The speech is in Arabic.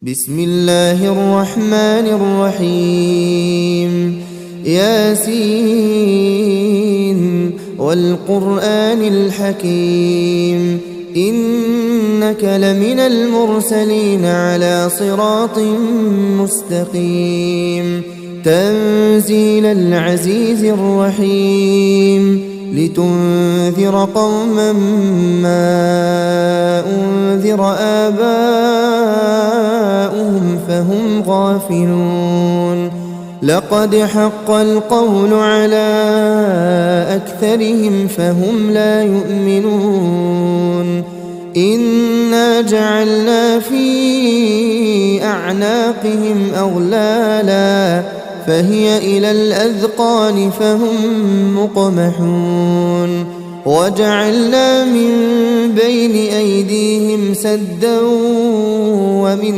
بسم الله الرحمن الرحيم ياسين والقرآن الحكيم إنك لمن المرسلين على صراط مستقيم تنزيل العزيز الرحيم لتنذر قوما ما أنذر آباؤهم فهم غافلون لقد حق القول على أكثرهم فهم لا يؤمنون إنا جعلنا في أعناقهم أغلالا فهي إلى الأذقان فهم مقمحون وجعلنا من بين أيديهم سدا ومن